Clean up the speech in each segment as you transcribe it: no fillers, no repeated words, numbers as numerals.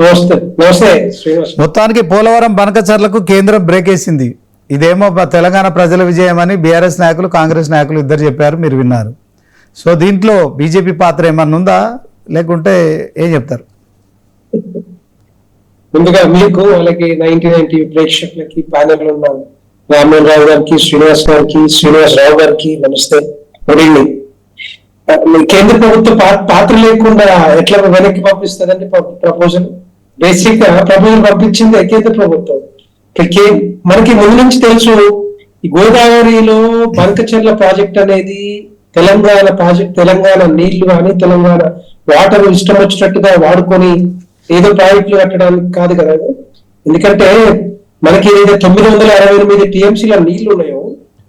నమస్తే నమస్తే శ్రీనివాస్. మొత్తానికి పోలవరం బనకచర్లకు కేంద్రం బ్రేక్ వేసింది. ఇదేమో తెలంగాణ ప్రజల విజయం అని బీఆర్ఎస్ నాయకులు కాంగ్రెస్ నాయకులు ఇద్దరు చెప్పారు, మీరు విన్నారు. సో దీంట్లో బీజేపీ పాత్ర ఏమన్నా ఉందా, లేకుంటే ఏం చెప్తారు? ముందుగా మీకు వాళ్ళకి 90 ప్రేక్షకులకి ప్యానెల్ ఉన్న రామ్మోహన్ రావు గారికి, శ్రీనివాస్ గారికి, శ్రీనివాసరావు గారికి నమస్తే, గుడ్ ఈవినింగ్. కేంద్ర ప్రభుత్వ పాత్ర లేకుండా ఎట్లా వెనక్కి పంపిస్తుందండి ప్రపోజల్? బేసిక్ గా ప్రపోజల్ పంపించింది కేంద్ర ప్రభుత్వం. మనకి ముందు నుంచి తెలుసు, ఈ గోదావరిలో బంకచెర్ల ప్రాజెక్ట్ అనేది తెలంగాణ ప్రాజెక్ట్, తెలంగాణ నీళ్లు కానీ తెలంగాణ వాటర్ ఇష్టం వచ్చినట్టుగా వాడుకొని ఏదో ప్రాజెక్టులు కట్టడానికి కాదు కదా. ఎందుకంటే మనకి ఏదైతే 968 టీఎంసీల నీళ్లు ఉన్నాయో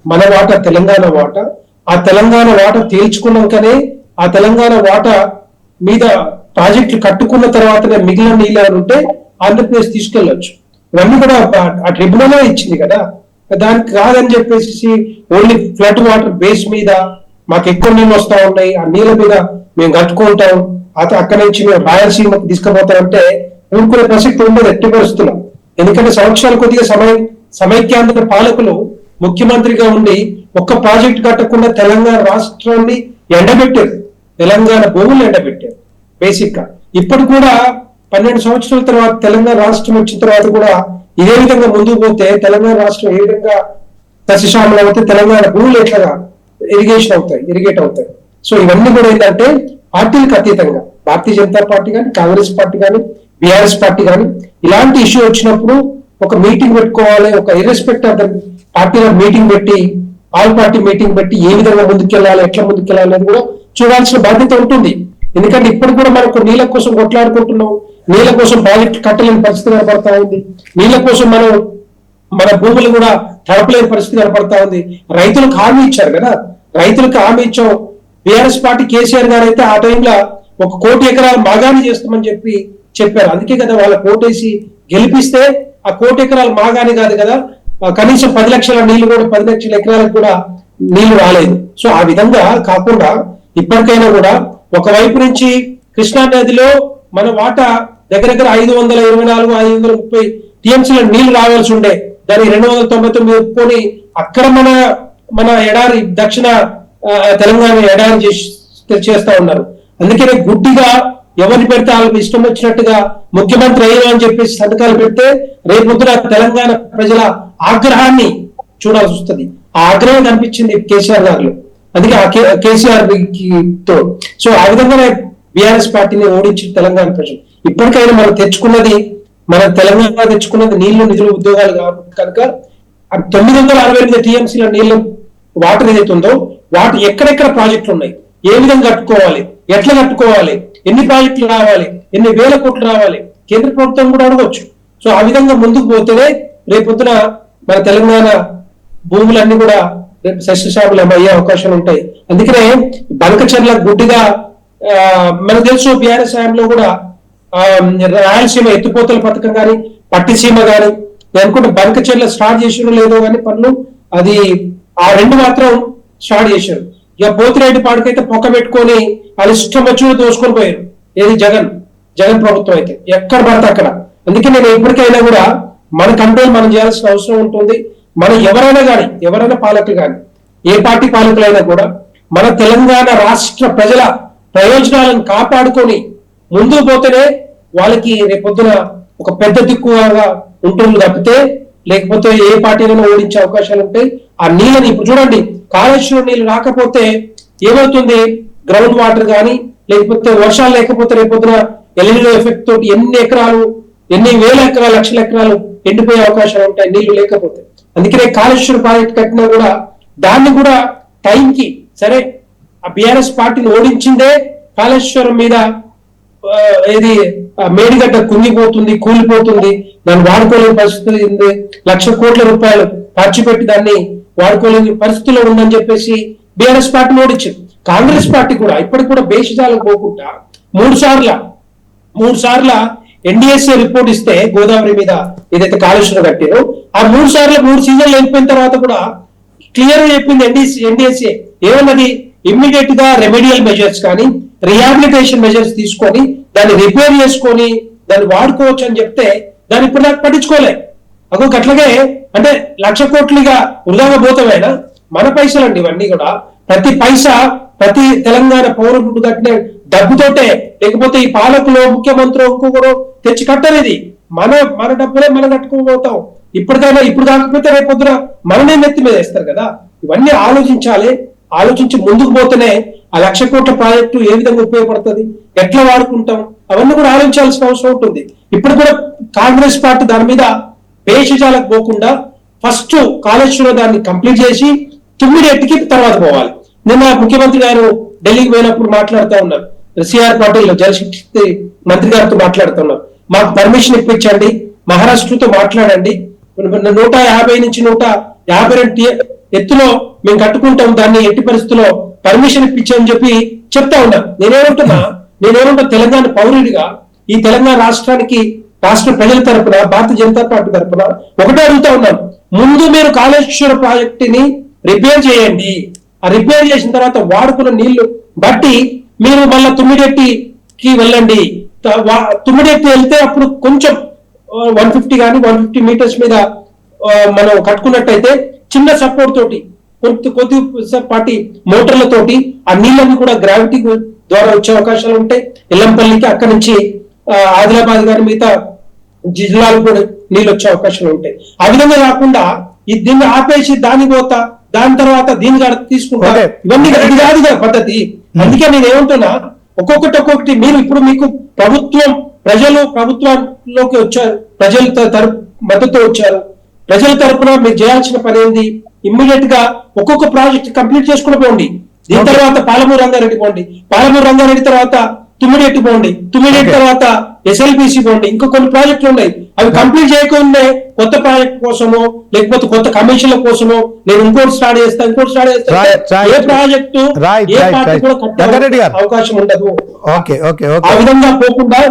మన వాటా, తెలంగాణ వాటా, ఆ తెలంగాణ వాటా తేల్చుకున్నాకనే ఆ తెలంగాణ వాటా మీద ప్రాజెక్టులు కట్టుకున్న తర్వాతనే మిగిలిన నీళ్ళు ఉంటే ఆంధ్రప్రదేశ్ తీసుకెళ్లొచ్చు. ఇవన్నీ కూడా ఆ ట్రిబ్యునల్ ఇచ్చింది కదా. దానికి కాదని చెప్పేసి ఓన్లీ ఫ్లడ్ వాటర్ బేస్ మీద మాకు ఎక్కువ నీళ్ళు వస్తా ఉన్నాయి, ఆ నీళ్ళ మీద మేము కట్టుకుంటాం, అక్కడి నుంచి మేము రాయలసీమకు తీసుకుపోతామంటే ఊరుకునే ప్రసక్తి ఉండదు ఎట్టి పరిస్థితుల్లో. ఎందుకంటే సంవత్సరాల కొద్దిగా సమైక్యాంధ్ర పాలకులు ముఖ్యమంత్రిగా ఉండి ఒక్క ప్రాజెక్ట్ కట్టకుండా తెలంగాణ రాష్ట్రాన్ని ఎండబెట్టారు, తెలంగాణ భూములు ఎండబెట్టారు. బేసిక్ గా ఇప్పుడు కూడా 12 సంవత్సరాల తర్వాత తెలంగాణ రాష్ట్రం వచ్చిన తర్వాత కూడా ఇదే విధంగా ముందుకు పోతే తెలంగాణ రాష్ట్రం ఏ విధంగా సస్యశ్యామలం అవుతాయి, తెలంగాణ భూములు ఎట్లా ఇరిగేట్ అవుతాయి. సో ఇవన్నీ కూడా ఏంటంటే పార్టీలకు అతీతంగా భారతీయ జనతా పార్టీ కానీ, కాంగ్రెస్ పార్టీ కానీ, బీఆర్ఎస్ పార్టీ కానీ ఇలాంటి ఇష్యూ వచ్చినప్పుడు ఒక మీటింగ్ పెట్టుకోవాలి. ఒక ఇర్రెస్పెక్ట్ ఆఫ్ ద పార్టీలో మీటింగ్ పెట్టి, ఆల్ పార్టీ మీటింగ్ పెట్టి ఏ విధంగా ముందుకెళ్లాలి, ఎట్లా ముందుకెళ్లాలి అనేది కూడా చూడాల్సిన బాధ్యత ఉంటుంది. ఎందుకంటే ఇప్పుడు కూడా మనకు నీళ్ళ కోసం కొట్లాడుకుంటున్నాం, నీళ్ళ కోసం ప్రాజెక్ట్ కట్టలేని పరిస్థితి కనపడతా ఉంది, నీళ్ళ కోసం మన భూములు కూడా తడపలేని పరిస్థితి కనపడతా ఉంది. రైతులకు హామీ ఇచ్చారు కదా, రైతులకు హామీ ఇచ్చాం. బీఆర్ఎస్ పార్టీ కేసీఆర్ గారు అయితే ఆ టైంలో 1 కోటి ఎకరాలు మాగాణి చేస్తామని చెప్పారు. అందుకే కదా వాళ్ళ కోటేసి గెలిపిస్తే ఆ 1 కోటి ఎకరాలు మాగాణి కాదు కదా, కనీసం 10 లక్షల నీళ్లు కూడా 10 లక్షల ఎకరాలకు కూడా నీళ్లు రాలేదు. సో ఆ విధంగా కాకుండా ఇప్పటికైనా కూడా ఒకవైపు నుంచి కృష్ణా నదిలో మన వాటా దగ్గర 524, 530 టీఎంసీల నీళ్లు రావాల్సి ఉండే, దాన్ని 299 ఒప్పుకొని అక్కడ మన ఎడారి దక్షిణ తెలంగాణ ఎడారి చేస్తా ఉన్నారు. అందుకనే గుడ్డిగా ఎవరిని పెడితే వాళ్ళకి ఇష్టం వచ్చినట్టుగా ముఖ్యమంత్రి అయ్యారు అని చెప్పేసి సంతకాలు పెడితే రేపొద్దున తెలంగాణ ప్రజల ఆగ్రహాన్ని చూడాల్సి వస్తుంది. ఆ ఆగ్రహం కనిపించింది కేసీఆర్ గారిలో, అందుకే ఆ కేసీఆర్ తో. సో ఆ విధంగానే బీఆర్ఎస్ పార్టీని ఓడించి తెలంగాణ ప్రజలు ఇప్పటికైనా మన తెలంగాణ తెచ్చుకున్నది నీళ్లు, నిధులు, ఉద్యోగాలు కనుక 968 టీఎంసీల నీళ్లు వాటర్ ఏదైతే ఉందో వాటి ఎక్కడెక్కడ ప్రాజెక్టులు ఉన్నాయి, ఏ విధంగా కట్టుకోవాలి, ఎట్లా కట్టుకోవాలి, ఎన్ని ప్రాజెక్టులు రావాలి, ఎన్ని వేల కోట్లు రావాలి, కేంద్ర ప్రభుత్వం కూడా అడగవచ్చు. సో ఆ విధంగా ముందుకు పోతేనే రేపొద్దున మన తెలంగాణ భూములన్నీ కూడా సస్యశ్యామలం అయ్యే అవకాశాలు ఉంటాయి. అందుకనే బంకచెర్ల గుడ్డిగా మనకు తెలుసు బీఆర్ఎస్ హయాంలో కూడా రాయలసీమ ఎత్తిపోతల పథకం కానీ, పట్టిసీమ కానీ, నేను అనుకుంటే బంకచెర్ల స్టార్ట్ చేసారో లేదో కానీ పనులు, అది ఆ 2 మాత్రం స్టార్ట్ చేశారు. ఇక పోతిరెడ్డి పాడికైతే పొక్క పెట్టుకొని వాళ్ళు ఇష్టం వచ్చి దోసుకొని పోయారు. ఏది జగన్ ప్రభుత్వం అయితే ఎక్కడ పడితే అక్కడ. అందుకే నేను ఇప్పటికైనా కూడా మన కంట్రోల్ మనం చేయాల్సిన అవసరం ఉంటుంది. మన ఎవరైనా పాలకులు కానీ, ఏ పార్టీ పాలకులైనా కూడా మన తెలంగాణ రాష్ట్ర ప్రజల ప్రయోజనాలను కాపాడుకొని ముందుకు పోతేనే వాళ్ళకి రేపొద్దున ఒక పెద్ద దిక్కుగా ఉంటుంది తప్పితే లేకపోతే ఏ పార్టీనైనా ఓడించే అవకాశాలు ఉంటాయి. ఆ నీళ్ళని ఇప్పుడు చూడండి, కాళేశ్వరం నీళ్ళు రాకపోతే ఏమవుతుంది, గ్రౌండ్ వాటర్ కానీ లేకపోతే వర్షాలు లేకపోతే రేపొద్దున ఎల్‌నినో ఎఫెక్ట్ తోటి ఎన్ని వేల ఎకరాలు, లక్షల ఎకరాలు ఎండిపోయే అవకాశాలు ఉంటాయి నీళ్లు లేకపోతే. అందుకనే కాళేశ్వరం ప్రాజెక్ట్ కట్టినా కూడా దాన్ని కూడా టైంకి సరే ఆ బీఆర్ఎస్ పార్టీని ఓడించిందే కాళేశ్వరం మీద ఏది మేడిగడ్డ కుంగిపోతుంది, కూలిపోతుంది, దాన్ని వాడుకోలేని పరిస్థితి ఉంది, 1,00,000 కోట్ల రూపాయలు ఖర్చు పెట్టి దాన్ని వాడుకోలేని పరిస్థితిలో ఉందని చెప్పేసి బీఆర్ఎస్ పార్టీ ఓడించింది. కాంగ్రెస్ పార్టీ కూడా ఇప్పటికి కూడా బేషిజాలకు పోకుండా 3 సార్ల ఎన్డీఎస్ఏ రిపోర్ట్ ఇస్తే గోదావరి మీద ఏదైతే కాళేశ్వరం కట్టారో ఆ 3 సార్లు 3 సీజన్లు వెళ్ళిపోయిన తర్వాత కూడా క్లియర్ గా చెప్పింది ఎన్డీఎస్ఏ ఏమన్నది, ఇమ్మీడియట్ గా రెమెడియల్ మెజర్స్ కానీ రిహాబిలిటేషన్ మెజర్స్ తీసుకొని దాన్ని రిపేర్ చేసుకొని దాన్ని వాడుకోవచ్చు అని చెప్తే దాన్ని ఇప్పుడు నాకు పట్టించుకోలే. అట్లాగే అంటే 1,00,000 కోట్లుగా వృధాగా పోతామైనా మన పైసలు అండి ఇవన్నీ కూడా. ప్రతి పైసా ప్రతి తెలంగాణ పౌరుడు కట్టిన డబ్బుతోటే, లేకపోతే ఈ పాలకులు ముఖ్యమంత్రి ఇంకొకరు తెచ్చి కట్టనేది మన డబ్బులే మనం కట్టుకోబోతాం. ఇప్పటికైనా ఇప్పుడు కాకపోతే రేపు పొద్దున మననే నెత్తి మీద వేస్తారు కదా. ఇవన్నీ ఆలోచించాలి. ఆలోచించి ముందుకు పోతేనే ఆ 1,00,000 కోట్ల ప్రాజెక్టు ఏ విధంగా ఉపయోగపడుతుంది, ఎట్లా వాడుకుంటాం, అవన్నీ కూడా ఆలోచించాల్సిన అవసరం ఉంటుంది. ఇప్పుడు కూడా కాంగ్రెస్ పార్టీ దాని మీద పేషజాలకు పోకుండా ఫస్ట్ కాళేశ్వరం దాన్ని కంప్లీట్ చేసి 9కి తర్వాత పోవాలి. నిన్న ముఖ్యమంత్రి గారు ఢిల్లీకి పోయినప్పుడు మాట్లాడుతూ ఉన్నారు, సిఆర్ పాటిల్ జలశక్తి మంత్రి గారితో మాట్లాడుతున్నారు, మాకు పర్మిషన్ ఇప్పించండి, మహారాష్ట్రతో మాట్లాడండి, 150 నుంచి 152 ఎత్తులో మేము కట్టుకుంటాం, దాన్ని ఎట్టి పరిస్థితుల్లో పర్మిషన్ ఇప్పించని చెప్పి చెప్తా ఉన్నారు. నేనేమంటా తెలంగాణ పౌరుడిగా ఈ తెలంగాణ రాష్ట్రానికి రాష్ట్ర ప్రజల తరపున భారతీయ జనతా పార్టీ తరపున ఒకటే అడుగుతా ఉన్నాను, ముందు మీరు కాళేశ్వర ప్రాజెక్టుని రిపేర్ చేయండి. ఆ రిపేర్ చేసిన తర్వాత వాడుకున్న నీళ్లు బట్టి మీరు మళ్ళీ 9కి వెళ్ళండి. 9 వెళ్తే అప్పుడు కొంచెం 150 కానీ 150 మీటర్స్ మీద మనం కట్టుకున్నట్టయితే చిన్న సపోర్ట్ తోటి కొద్దిపాటి మోటార్లతోటి ఆ నీళ్ళని కూడా గ్రావిటీ ద్వారా వచ్చే అవకాశాలు ఉంటాయి. ఎల్లంపల్లికి అక్కడి నుంచి ఆదిలాబాద్ గారి మిగతా జిల్లాలకు కూడా నీళ్ళు వచ్చే అవకాశాలు ఉంటాయి. ఆ విధంగా కాకుండా దీన్ని ఆపేసి దాని పోతా దాని తర్వాత దీన్ని తీసుకుంటా, ఇవన్నీ ఇది కాదు కదా పద్ధతి. అందుకే నేను ఏమంటున్నా, ఒక్కొక్కటి మీరు ఇప్పుడు మీకు ప్రజలు ప్రభుత్వంలోకి వచ్చారు, ప్రజల మద్దతు వచ్చారు, ప్రజల తరపున మీరు చేయాల్సిన పని ఏంది, ఇమ్మీడియట్ గా ఒక్కొక్క ప్రాజెక్ట్ కంప్లీట్ చేసుకుని పోండి. దీని తర్వాత పాలమూరు రంగారెడ్డి పోండి, పాలమూరు రంగారెడ్డి తర్వాత 9 పోండి, 9 తర్వాత SLBC పోండి. ఇంకా కొన్ని ప్రాజెక్టులు ఉన్నాయి, అవి కంప్లీట్ చేయకుండా కొత్త ప్రాజెక్ట్ కోసమో లేకపోతే కొత్త కమిషన్ల కోసమో నేను ఇంకోటి స్టార్ట్ చేస్తా ఏ ప్రాజెక్టు ఏ పార్టీ కూడా కట్టే అవకాశం ఉండదు. ఆ విధంగా పోకుండా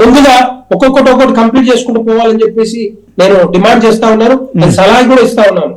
ముందుగా ఒక్కొక్కటి కంప్లీట్ చేసుకుంటూ పోవాలని చెప్పేసి నేను డిమాండ్ చేస్తా ఉన్నాను, సలహా కూడా ఇస్తా ఉన్నాను.